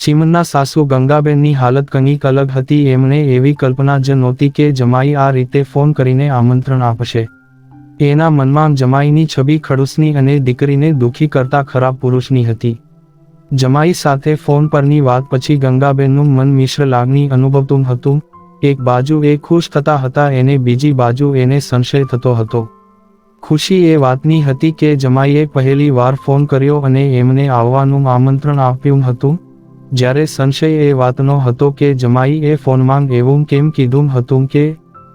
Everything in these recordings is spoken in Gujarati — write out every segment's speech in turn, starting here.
ચીમનના સાસુ ગંગાબેનની હાલત કંઈક અલગ હતી. એમણે એવી કલ્પના જ નહોતી કે જમાઈ આ રીતે ફોન કરીને આમંત્રણ આપશે. એના મનમાં જમાઈની છબી ખડૂસની અને દીકરીને દુઃખી કરતા ખરાબ પુરુષની હતી. જમાઈ સાથે ફોન પરની વાત પછી ગંગાબેનનું મન મિશ્ર લાગણી અનુભવતું હતું. એક બાજુ એ ખુશ થતા હતા એને બીજી બાજુ એને સંશય થતો હતો. ખુશી એ વાતની હતી કે જમાઈએ પહેલી વાર ફોન કર્યો અને એમને આવવાનું આમંત્રણ આપ્યું હતું. જ્યારે સંશય એ વાતનો હતો કે જમાઈ એ ફોનમાં એવું કેમ કીધું હતું કે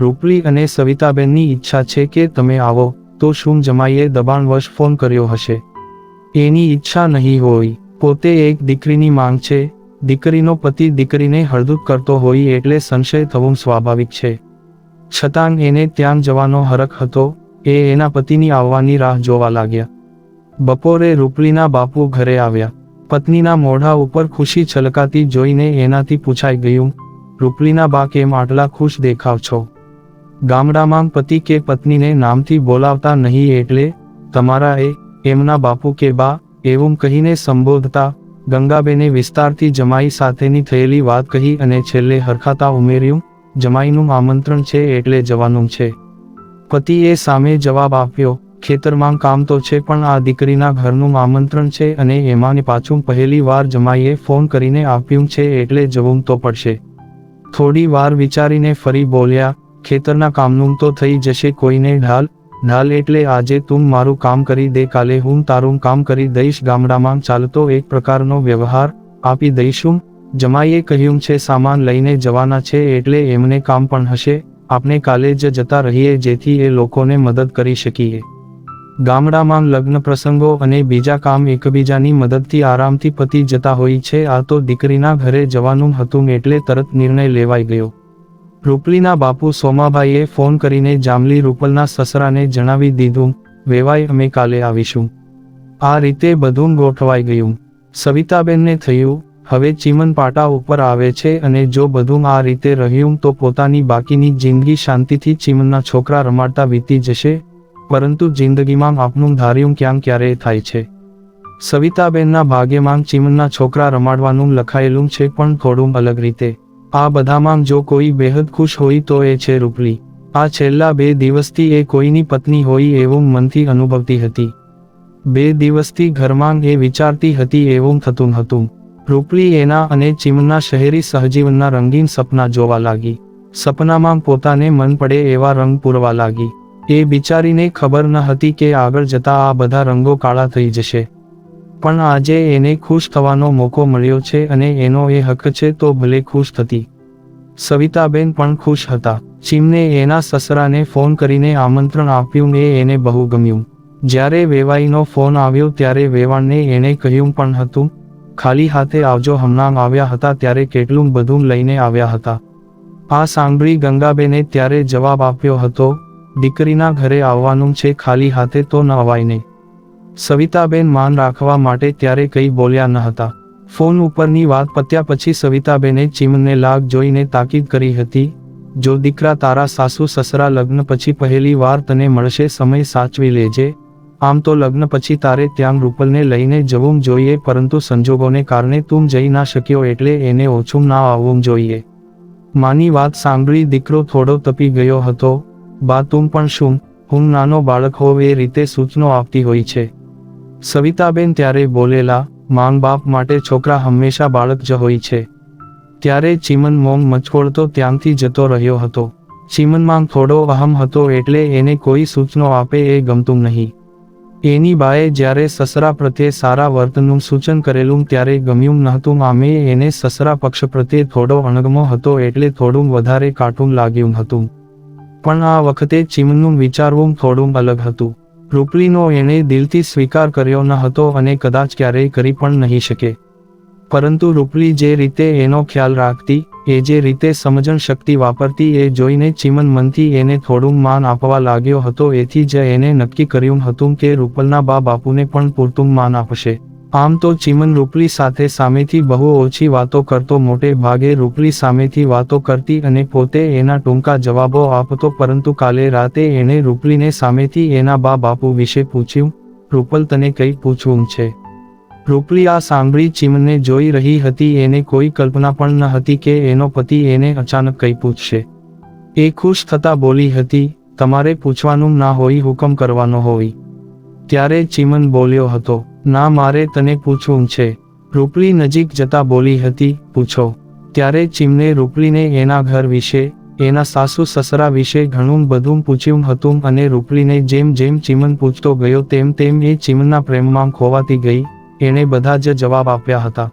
રૂપલી અને સવિતાબેનની ઈચ્છા છે કે તમે આવો, તો શું જમાઈએ દબાણવશ ફોન કર્યો હશે? એની ઈચ્છા નહીં હોય. પોતે એક દીકરીની માંગ છે. દીકરીનો પતિ દીકરીને હળદૂત કરતો હોય એટલે સંશય થવું સ્વાભાવિક છે. છતાં એને ત્યાં જવાનો હરખ હતો. એ એના પતિની આવવાની રાહ જોવા લાગ્યા. બપોરે રૂપલીના બાપુ ઘરે આવ્યા. પત્નીના મોઢા ઉપર ખુશી છલકાતી જોઈને એનાથી પૂછાઈ ગયું, રૂપલીના બા કેમ આટલા ખુશ દેખાવ છો? ગામડામાં પતિ કે પત્નીને નામથી બોલાવતા નહીં એટલે તમારા એમના બાપુ કે બા એવું કહીને સંબોધતા. ગંગાબેને વિસ્તારથી જમાઈ સાથેની થયેલી વાત કહી અને છેલ્લે હરખાતા ઉમેર્યું, જમાઈનું આમંત્રણ છે એટલે જવાનું છે. પતિએ સામે જવાબ આપ્યો, ખેતરમાં કામ તો છે પણ આ દીકરીના ઘરનું આમંત્રણ છે અને એમાંને પાછું પહેલી વાર જમાઈએ ફોન કરીને આપ્યું છે એટલે જવું તો પડશે. થોડી વાર વિચારીને ફરી બોલ્યા, ખેતરના કામનું તો થઈ જશે, કોઈને ઢાલ એટલે આજે તું મારું કામ કરી દે, કાલે હું તારું કામ કરી દઈશ. ગામડામાં ચાલતો એક પ્રકારનો વ્યવહાર, આપી દઈશું. જમાઈએ કહ્યું છે સામાન લઈને જવાના છે એટલે એમને કામ પણ હશે. આપણે કાલે જ જતા રહીએ જેથી એ લોકોને મદદ કરી શકીએ. ગામડામાં લગ્ન પ્રસંગો અને બીજા કામ એકબીજાની મદદથી આરામથી પતી જતા હોય છે. આ તો દીકરીના ઘરે જવાનું હતું એટલે તરત નિર્ણય લેવાઈ ગયો. રૂપલીના બાપુ સોમાભાઈએ ફોન કરીને જામલી રૂપલના સસરાને જણાવી દીધું, વેવાય અમે કાલે આવીશું. આ રીતે બધું ગોઠવાઈ ગયું. સવિતાબેનને થયું, હવે ચીમન પાટા ઉપર આવે છે અને જો બધું આ રીતે રહ્યું તો પોતાની બાકીની જિંદગી શાંતિથી ચીમનના છોકરા રમાડતા વીતી જશે. પરંતુ જિંદગીમાં આપનું ધાર્યું ક્યારે થાય છે. સવિતાબેનના ભાગ્યમાં ચીમનના છોકરા રમાડવાનું લખાયેલું છે પણ થોડું અલગ રીતે. આ બધામાં જો કોઈ બેહદ ખુશ હોય તો એ છે રૂપલી. આ છેલ્લા 2 દિવસથી એ કોઈની પત્ની હોય એવું મનથી અનુભવતી હતી. 2 દિવસથી ઘરમાં એ વિચારતી હતી એવું થતું હતું. રૂપલી એના અને ચીમનના શહેરી સહજીવનના રંગીન સપના જોવા લાગી. સપનામાં પોતાને મન પડે એવા રંગ પૂરવા લાગી. એ બિચારીને ખબર ન હતી કે આગળ જતા આ બધા રંગો કાળા થઈ જશે. પણ આજે એને ખુશ થવાનો મોકો મળ્યો છે અને એનો એ હક છે તો ભલે ખુશ થતી. સવિતાબેન પણ ખુશ હતા. ચીમને એના સસરાને ફોન કરીને આમંત્રણ આપ્યું એ એને બહુ ગમ્યું. જ્યારે વેવાઈનો ફોન આવ્યો ત્યારે વેવાણને એને કહ્યું પણ હતું, ખાલી હાથે આવજો, હમણાં આવ્યા હતા ત્યારે કેટલું બધું લઈને આવ્યા હતા. આ સાંભળી ગંગાબેને ત્યારે જવાબ આપ્યો હતો, દીકરીના ઘરે આવવાનું છે, ખાલી હાથે તો ન અવાય ને. સવિતાબેન માન રાખવા માટે ત્યારે કંઈ બોલ્યા ન હતા. ફોન ઉપરની વાત પત્યા પછી સવિતાબેને ચીમને લાગ જોઈને તાકીદ કરી હતી, જો દીકરા તારા સાસુ સસરા લગ્ન પછી પહેલી વાર તને મળશે, સમય સાચવી લેજે. આમ તો લગ્ન પછી તારે ત્યાં રૂપલને લઈને જવું જોઈએ પરંતુ સંજોગોને કારણે તું જઈ ના શક્યો એટલે એને ઓછું ના આવવું જોઈએ. માની વાત સાંભળી દીકરો થોડો તપી ગયો હતો. બા તું પણ શું, હું નાનો બાળક હોવ એ રીતે સૂચનો આપતી હોય છે. સવિતાબેન ત્યારે બોલેલા, માંગ બાપ માટે છોકરા હંમેશા બાળક જ હોય છે. ત્યારે ચીમન મોંગ મચકોળતો ત્યાંથી જતો રહ્યો હતો. ચીમનમાં થોડો અહમ હતો એટલે એને કોઈ સૂચનો આપે એ ગમતું નહીં. એની બાએ જ્યારે સસરા પ્રત્યે સારા વર્તનનું સૂચન કરેલું ત્યારે ગમ્યું નહોતું. આમે એને સસરા પક્ષ પ્રત્યે થોડો અણગમો હતો એટલે થોડું વધારે કાટું લાગ્યું હતું. પણ આ વખતે ચીમનનું વિચારવું થોડું અલગ હતું. રૂપલીનો એણે દિલથી સ્વીકાર કર્યો ન હતો અને કદાચ ક્યારેય કરી પણ નહીં શકે. પરંતુ રૂપલી જે રીતે એનો ખ્યાલ રાખતી, એ જે રીતે સમજણ શક્તિ વાપરતી એ જોઈને ચીમન મનથી એને થોડું માન આપવા લાગ્યો હતો. એથી જ એને નક્કી કર્યું હતું કે રૂપલના બા બાપુને પણ પૂરતું માન આપશે. આમ તો ચીમન રૂપલી સાથે સામેથી બહુ ઓછી વાતો કરતો, મોટે ભાગે રૂપલી સામેથી વાતો કરતી અને પોતે એના ટૂંકા જવાબો આપતો. પરંતુ કાલે રાતે એણે રૂપલીને સામેથી એના બા બાપુ વિશે પૂછ્યું, રૂપલ તને કંઈ પૂછવું છે? રૂપલી આ સાંભળી ચીમને જોઈ રહી હતી. એને કોઈ કલ્પના પણ ન હતી કે એનો પતિ એને અચાનક કંઈ પૂછશે. એ ખુશ થતા બોલી હતી, તમારે પૂછવાનું ના હોય, હુકમ કરવાનો હોય. ત્યારે ચીમન બોલ્યો હતો, ના, મારે તને પૂછવું છે. રૂપલી નજીક જતા બોલી હતી, પૂછો. ત્યારે ચીમને રૂપલીને એના ઘર વિશે, એના સાસુ સસરા વિશે ઘણું બધું પૂછ્યું હતું અને રૂપલીને જેમ જેમ ચીમન પૂછતો ગયો તેમ તેમ એ ચીમનના પ્રેમમાં ખોવાતી ગઈ. એણે બધા જ જવાબ આપ્યા હતા.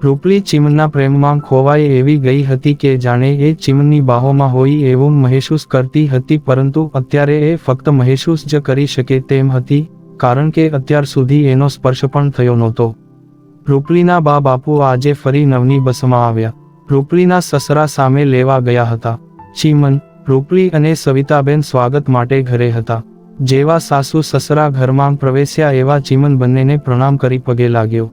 રૂપલી ચીમનના પ્રેમમાં ખોવાઈ એવી ગઈ હતી કે જાણે એ ચીમનની બાહોમાં હોય એવું મહેસૂસ કરતી હતી, પરંતુ અત્યારે એ ફક્ત મહેસૂસ જ કરી શકે તેમ હતી, કારણ કે અત્યાર સુધી એનો સ્પર્શ પણ થયો નહોતો. રૂપલીના બા બાપુ આજે ફરી નવની બસમાં આવ્યા. રૂપલીના સસરા સામે લેવા ગયા હતા. ચીમન, રૂપલી અને સવિતાબેન સ્વાગત માટે ઘરે હતા. જેવા સાસુ સસરા ઘરમાં પ્રવેશ્યા એવા ચીમન બંનેને પ્રણામ કરી પગે લાગ્યો.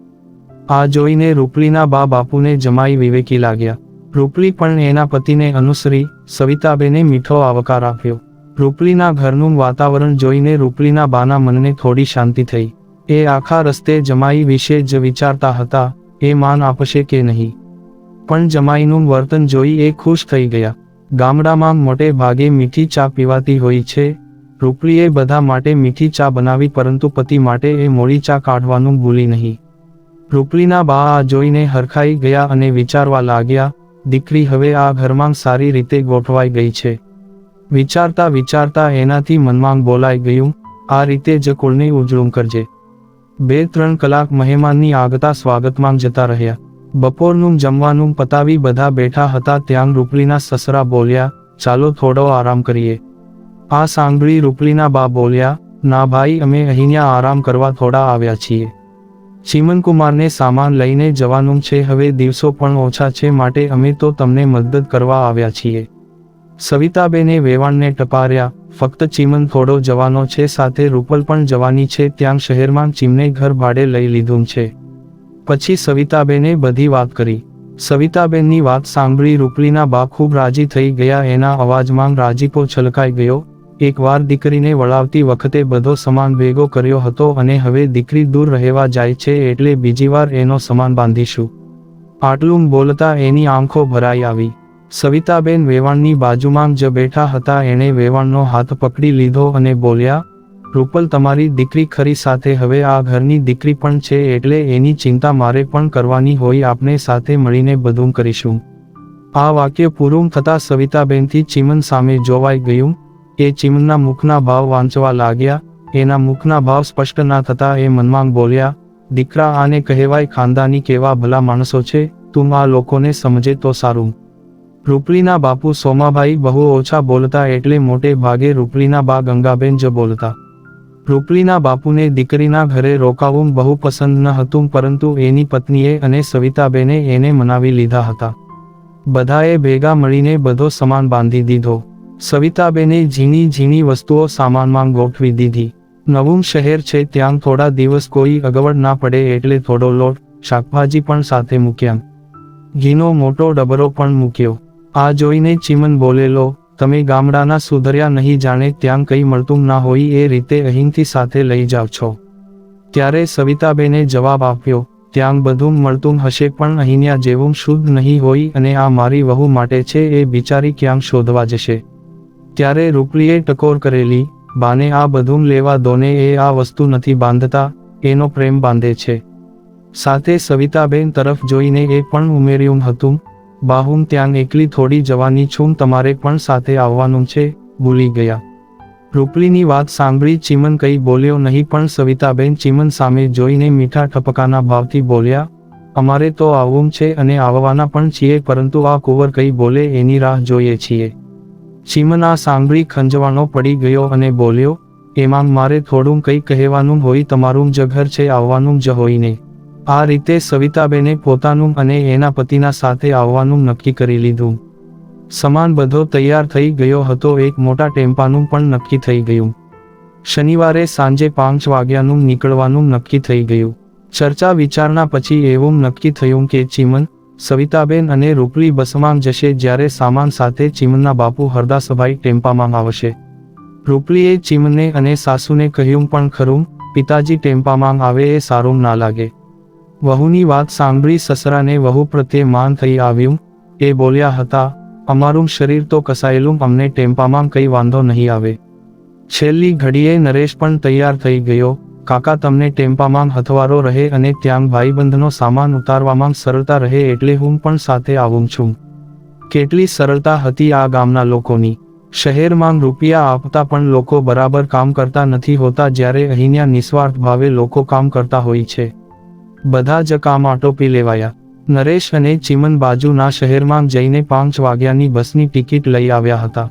આ જોઈને રૂપલીના બા બાપુને જમાઈ વિવેકી લાગ્યા. રૂપલી પણ એના પતિને અનુસરી સવિતાબેને મીઠો આવકાર આપ્યો. રૂપલીના ઘરનું વાતાવરણ જોઈને રૂપલીના બાના મનને થોડી શાંતિ થઈ. એ આખા રસ્તે જમાઈ વિશે જ વિચારતા હતા, એ માન આપશે કે નહીં. પણ જમાઈનું વર્તન જોઈ એ ખુશ થઈ ગયા. ગામડામાં મોટે ભાગે મીઠી ચા પીવાતી હોય છે. રૂપલીએ બધા માટે મીઠી ચા બનાવી, પરંતુ પતિ માટે એ મોળી ચા કાઢવાનું ભૂલી નહીં. રૂપલીના બા આ જોઈને હરખાઈ ગયા અને વિચારવા લાગ્યા, દીકરી હવે આ ઘરમાં સારી રીતે ગોઠવાઈ ગઈ છે. વિચારતા વિચારતા એનાથી મનમાં બોલાઈ ગયું, આ રીતે જ કુળને ઉજળું કરજે. 2-3 કલાક મહેમાનની આગતા સ્વાગતમાં જતા રહ્યા. બપોરનું જમવાનું પતાવી બધા બેઠા હતા ત્યાં રૂપલીના સસરા બોલ્યા, ચાલો થોડો આરામ કરીએ. આ સાંભળી રૂપલીના બા બોલ્યા, ના ભાઈ, અમે અહીંયા આરામ કરવા થોડા આવ્યા છીએ. ચીમનકુમારને સામાન લઈને જવાનું છે, હવે દિવસો પણ ઓછા છે, માટે અમે તો તમને મદદ કરવા આવ્યા છીએ. સવિતાબેને વેવાણને ટપાર્યા, ફક્ત ચીમન થોડો જવાનો છે, સાથે રૂપલ પણ જવાની છે. ત્યાં શહેરમાં ચીમને ઘર ભાડે લઈ લીધું છે. પછી સવિતાબેને બધી વાત કરી. સવિતાબેનની વાત સાંભળી રૂપલીના બા ખૂબ રાજી થઈ ગયા. એના અવાજમાં રાજીપો છલકાઈ ગયો. એકવાર દીકરીને વળાવતી વખતે બધો સામાન ભેગો કર્યો હતો અને હવે દીકરી દૂર રહેવા જાય છે એટલે બીજી વાર એનો સામાન બાંધીશું. આટલું બોલતા એની આંખો ભરાઈ આવી. સવિતાબેન વેવાણની બાજુમાં જ બેઠા હતા. એણે વેવાણનો હાથ પકડી લીધો અને બોલ્યા, રૂપલ તમારી દીકરી ખરી, સાથે હવે આ ઘરની દીકરી પણ છે, એટલે એની ચિંતા મારે પણ કરવાની હોય. આપણે સાથે મળીને બધું કરીશું. આ વાક્ય પૂરું થતાં સવિતાબેનથી ચીમન સામે જોવાઈ ગયું. એ ચીમનના મુખના ભાવ વાંચવા લાગ્યા. એના મુખના ભાવ સ્પષ્ટ ના થતા એ મનમાં બોલ્યા, દીકરા, આને કહેવાય ખાનદાની, કેવા ભલા માણસો છે, તું આ લોકોને સમજે તો સારું. રૂપલીના બાપુ સોમાભાઈ બહુ ઓછા બોલતા, એટલે મોટે ભાગે રૂપલીના બા ગંગાબેન જ બોલતા. રૂપલીના બાપુને દીકરીના ઘરે રોકાવું બહુ પસંદ ન હતું, પરંતુ એની પત્નીએ અને સવિતાબેને એને મનાવી લીધા હતા. બધાએ ભેગા મળીને બધો સામાન બાંધી દીધો. સવિતાબેને ઝીણી ઝીણી વસ્તુઓ સામાનમાં ગોઠવી દીધી. નવું શહેર છે, ત્યાં થોડા દિવસ કોઈ અગવડ ના પડે એટલે થોડો લોટ, શાકભાજી પણ સાથે મૂક્યા. ઘીનો મોટો ડબરો પણ મૂક્યો. આ જોઈને ચીમન બોલેલો, તમે ગામડાના સુધર્યા નહીં, જાણે ત્યાં કંઈ મળતું ના હોય એ રીતે અહીંથી સાથે લઈ જાવ છો. ત્યારે સવિતાબેને જવાબ આપ્યો, ત્યાં બધું મળતું હશે, પણ અહીંયા જેવું શુદ્ધ નહીં હોય, અને આ મારી વહુ માટે છે, એ બિચારી ક્યાં શોધવા જશે. ત્યારે રૂપલીએ ટકોર કરેલી, બાને આ બધું લેવા દોને, એ આ વસ્તુ નથી બાંધતા, એનો પ્રેમ બાંધે છે. સાથે સવિતાબેન તરફ જોઈને એ પણ ઉમેર્યું હતું, બા હું ત્યાં એકલી થોડી જવાની છું, તમારે પણ સાથે આવવાનું છે, ભૂલી ગયા. રૂપલીની વાત સાંભળી ચીમન કંઈ બોલ્યો નહીં, પણ સવિતાબેન ચીમન સામે જોઈને મીઠા ઠપકાના ભાવથી બોલ્યા, અમારે તો આવવું છે અને આવવાના પણ છીએ, પરંતુ આ કુંવર કંઈ બોલે એની રાહ જોઈએ છીએ. ચીમન આ સાંભળી ખંજવાણો પડી ગયો અને બોલ્યો, એમાં મારે થોડું કંઈ કહેવાનું હોય, તમારું જ ઘર છે, આવવાનું જ હોય ને. આ રીતે સવિતાબેને પોતાનું અને એના પતિના સાથે આવવાનું નક્કી કરી લીધું. સામાન બધો તૈયાર થઈ ગયો હતો. એક મોટા ટેમ્પાનું પણ નક્કી થઈ ગયું. શનિવારે સાંજે 5 વાગ્યાનું નીકળવાનું નક્કી થઈ ગયું. ચર્ચા વિચારણા પછી એવું નક્કી થયું કે ચીમન, સવિતાબેન અને રૂપલી બસમાં જશે, જ્યારે સામાન સાથે ચીમનના બાપુ હરદાસભાઈ ટેમ્પામાં આવશે. રૂપલીએ ચીમને અને સાસુને કહ્યું પણ ખરું, પિતાજી ટેમ્પામાં આવે એ સારું ના લાગે. વહુની વાત સાંભળી સસરાને વહુ પ્રત્યે માન થઈ આવ્યું. એ બોલ્યા હતા, અમારું શરીર તો કસાયેલું, અમને ટેમ્પામાં કંઈ વાંધો નહીં આવે. છેલ્લી ઘડીએ નરેશ પણ તૈયાર થઈ ગયો. કાકા, તમને ટેમ્પામાં હથવારો રહે અને ત્યાં ભાઈબંધનો સામાન ઉતારવામાં સરળતા રહે એટલે હું પણ સાથે આવું છું. કેટલી સરળતા હતી આ ગામના લોકોની. શહેરમાં રૂપિયા આપતા પણ લોકો બરાબર કામ કરતા નથી હોતા, જ્યારે અહીંયા નિસ્વાર્થ ભાવે લોકો કામ કરતા હોય છે. બધા જ કામ આટોપી લેવાયા. નરેશ અને ચીમન બાજુના શહેરમાં જઈને 5 વાગ્યાની બસની ટિકિટ લઈ આવ્યા હતા.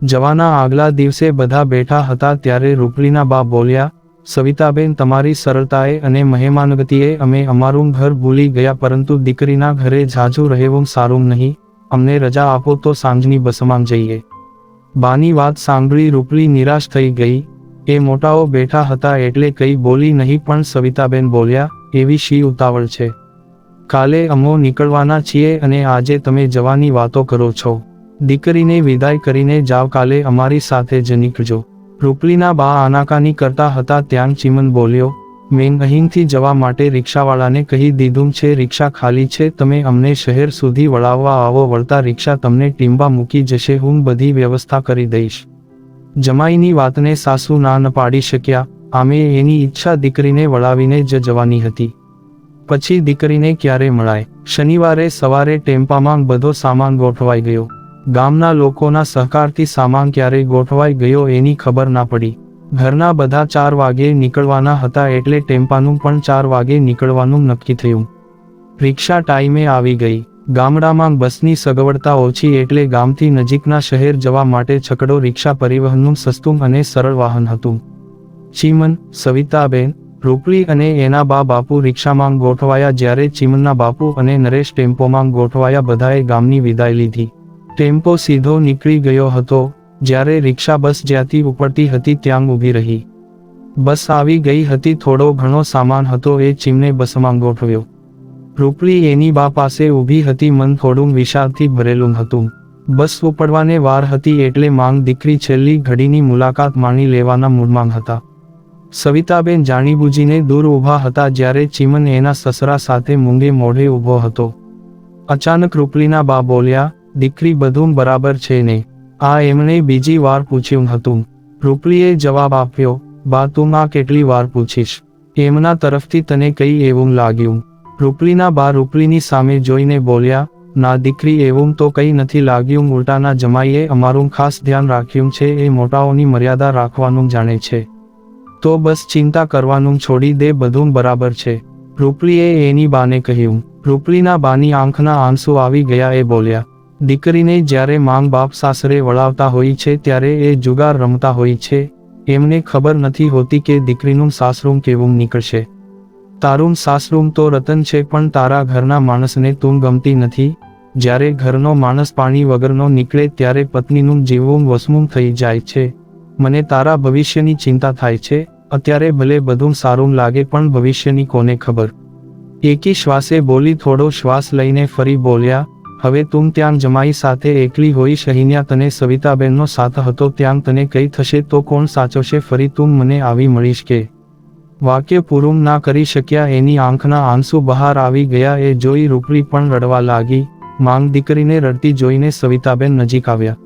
જવાના આગલા દિવસે બધા બેઠા હતા ત્યારે રૂપલીના બા બોલ્યા, સવિતાબેન, તમારી સરળતાએ અને મહેમાનગતિએ અમે અમારું ઘર ભૂલી ગયા, પરંતુ દીકરીના ઘરે ઝાઝું રહેવું સારું નહીં. અમને રજા આપો તો સાંજની બસમાં જઈએ. બાની વાત સાંભળી રૂપલી નિરાશ થઈ ગઈ. એ મોટાઓ બેઠા હતા એટલે કંઈ બોલી નહીં, પણ સવિતાબેન બોલ્યા, એવી શી ઉતાવળ છે? કાલે અમો નીકળવાના છીએ અને આજે તમે જવાની વાતો કરો છો. દીકરીને વિદાય કરીને જાવ, કાલે અમારી સાથે જ નીકળજો. રૂપલીના બા આનાકાની કરતા હતા ત્યાં ચીમન બોલ્યો, મેં અહીંથી જવા માટે રિક્ષાવાળાને કહી દીધું છે, રિક્ષા ખાલી છે, તમે અમને શહેર સુધી વળાવવા આવો. વળતા રિક્ષા તમને ટીંબા મૂકી જશે, હું બધી વ્યવસ્થા કરી દઈશ. જમાઈની વાતને સાસુ ના ન પાડી શક્યા. આમે એની ઈચ્છા દીકરીને વળાવીને જ જવાની હતી. પછી દીકરીને ક્યારે મળાય? શનિવારે સવારે ટેમ્પામાં બધો સામાન ગોઠવાઈ ગયો. ગામના લોકોના સહકારથી સામાન ક્યારે ગોઠવાઈ ગયો એની ખબર ના પડી. ઘરના બધા 4 વાગે નીકળવાના હતા એટલે ટેમ્પાનું પણ 4 વાગે નીકળવાનું નક્કી થયું. રિક્ષા ટાઈમે આવી ગઈ. ગામડામાં બસની સગવડતા ઓછી એટલે ગામથી નજીકના શહેર જવા માટે છકડો રિક્ષા પરિવહનનું સસ્તું અને સરળ વાહન હતું. ચીમન, સવિતાબેન, રૂપલી અને એના બા બાપુ રિક્ષામાં ગોઠવાયા, જ્યારે ચીમનના બાપુ અને નરેશ ટેમ્પોમાં ગોઠવાયા. બધાએ ગામની વિદાય લીધી. ટેમ્પો સીધો નીકળી ગયો હતો, જ્યારે રિક્ષા બસ જ્યાંથી ઉપડતી હતી ત્યાં ઊભી રહી. બસ આવી ગઈ હતી. થોડો ઘણો સામાન હતો એ ચીમને બસમાં ગોઠવ્યો. રૂપલી એની બા પાસે ઊભી હતી. મન થોડું વિષાદથી ભરેલું હતું. બસ ઉપડવાને વાર હતી એટલે માંગ દીકરી છેલ્લી ઘડીની મુલાકાત માણી લેવાના મૂડમાં હતા. સવિતાબેન જાણીબૂજીને દૂર ઊભા હતા, જ્યારે ચીમન એના સસરા સાથે મૂંગે મોઢે ઊભો હતો. અચાનક રૂપલીના બા બોલ્યા, દીકરી, બધું બરાબર છે ને? આ એમણે બીજી વાર પૂછ્યું હતું. રૂપલીએ જવાબ આપ્યો, બા, તું આ કેટલી વાર પૂછીશ? એમના તરફથી તને કઈ એવું લાગ્યું? રૂપલીના બા રૂપલીની સામે જોઈને બોલ્યા, ના દીકરી, એવું તો કંઈ નથી લાગ્યું. ઉલટાના જમાઈએ અમારું ખાસ ધ્યાન રાખ્યું છે. એ મોટાઓની મર્યાદા રાખવાનું જાણે છે. તો બસ ચિંતા કરવાનું છોડી દે, બધું બરાબર છે. રૂપલીએ એની બાને કહ્યું. રૂપલીના બાની આંખના આંસુ આવી ગયા. એ બોલ્યા, દીકરીને જ્યારે માંગ બાપ સાસરે વળાવતા હોય છે ત્યારે એ જુગાર રમતા હોય છે. એમને ખબર નથી હોતી કે દીકરીનું સાસરું કેવું નીકળશે. તારું સાસરું તો રતન છે, પણ તારા ઘરના માણસને તું ગમતી નથી. જ્યારે ઘરનો માણસ પાણી વગરનો નીકળે ત્યારે પત્નીનું જીવવું વસમું થઈ જાય છે. મને તારા ભવિષ્યની ચિંતા થાય છે. અત્યારે ભલે બધું સારું લાગે, પણ ભવિષ્યની કોને ખબર? એકી શ્વાસે બોલી. થોડો શ્વાસ લઈને ફરી બોલ્યા, હવે તું ત્યાં જમાઈ સાથે એકલી હોઈશ. અહીંયા તને સવિતાબેનનો સાથ હતો, ત્યાં તને કઈ થશે તો કોણ સાચવશે? ફરી તું મને આવી મળીશ કે? વાક્ય પૂરું ના કરી શક્યા. એની આંખના આંસુ બહાર આવી ગયા. એ જોઈ રૂપલી પણ રડવા લાગી. માંગ દીકરીને રડતી જોઈને સવિતાબેન નજીક આવ્યા.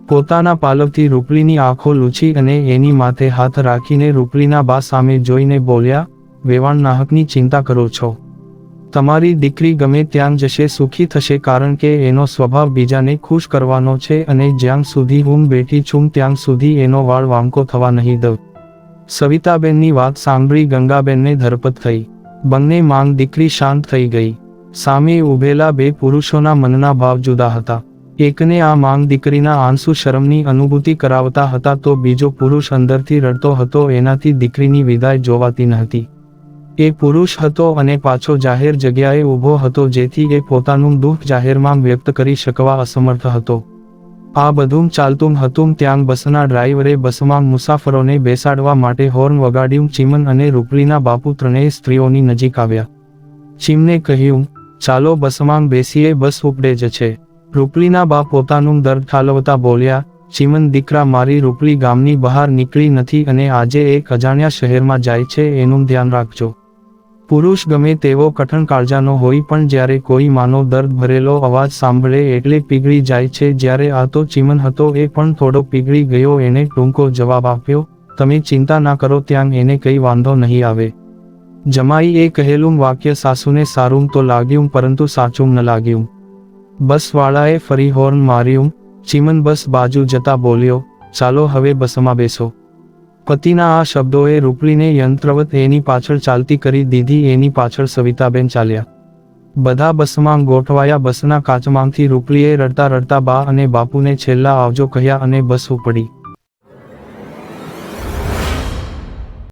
પોતાના પાલવથી રૂપલીની આંખો લૂછી અને એની માથે હાથ રાખીને રૂપલીના બા સામે જોઈને બોલ્યા, વેવાણ નાહકની ચિંતા કરો છો? તમારી દીકરી ગમે ત્યાં જશે, સુખી થશે, કારણ કે એનો સ્વભાવ બીજાને ખુશ કરવાનો છે અને જ્યાં સુધી હું બેઠી છું ત્યાં સુધી એનો વાળ વાંકો થવા નહીં દઉં. સવિતાબેનની વાત સાંભળી ગંગાબેનને ધરપત થઈ. બંને માંગ દીકરી શાંત થઈ ગઈ. સામે ઊભેલા બે પુરુષોના મનના ભાવ જુદા હતા. એકને આ માંગ દીકરીના આંસુ શરમની અનુભૂતિ કરાવતા હતા, તો બીજો પુરુષ અંદરથી રડતો હતો. એનાથી દીકરીની વિદાય જોવાતી ન હતી. એ પુરુષ હતો અને પાછો જાહેર જગ્યાએ ઊભો હતો, જેથી એ પોતાનું દુઃખ જાહેરમાં વ્યક્ત કરી શકવા અસમર્થ હતો. આ બધું ચાલતું હતું ત્યાં બસના ડ્રાઈવરે બસમાં મુસાફરોને બેસાડવા માટે હોર્ન વગાડ્યું. ચીમન અને રૂપલીના બાપુ ત્રણેય સ્ત્રીઓની નજીક આવ્યા. ચીમને કહ્યું, ચાલો બસમાં બેસીએ, બસ ઉપડે જ છે. રૂપલીના બા પોતાનું દર્દ ઠાલવતા બોલ્યા, ચીમન દીકરા, મારી રૂપલી ગામની બહાર નીકળી નથી અને આજે એક અજાણ્યા શહેરમાં જાય છે, એનું ધ્યાન રાખજો. પુરુષ ગમે તેવો કઠણ કાળજાનો હોય પણ જ્યારે કોઈ માનો દર્દ ભરેલો અવાજ સાંભળે એટલે પીગળી જાય છે. જ્યારે આ તો ચીમન હતો એ પણ થોડો પીગળી ગયો. એને ટૂંકો જવાબ આપ્યો, તમે ચિંતા ના કરો, ત્યાં એને કઈ વાંધો નહીં આવે. જમાઈએ કહેલું વાક્ય સાસુને સારું તો લાગ્યું પરંતુ સાચું ન લાગ્યું. બસવાળાએ ફરી હોર્ન માર્યું. ચીમન બસ બાજુ જતા બોલ્યો, ચાલો હવે બસમાં બેસો. પતિના આ શબ્દોએ રૂપલીને યંત્રવત એની પાછળ ચાલતી કરી દીધી. એની પાછળ સવિતાબેન ચાલ્યા. બધા બસમાં ગોઠવાયા. બસના કાચમાંથી રૂપલીએ રડતા રડતા બા અને બાપુને છેલ્લા આવજો કહ્યા અને બસ ઉપડી.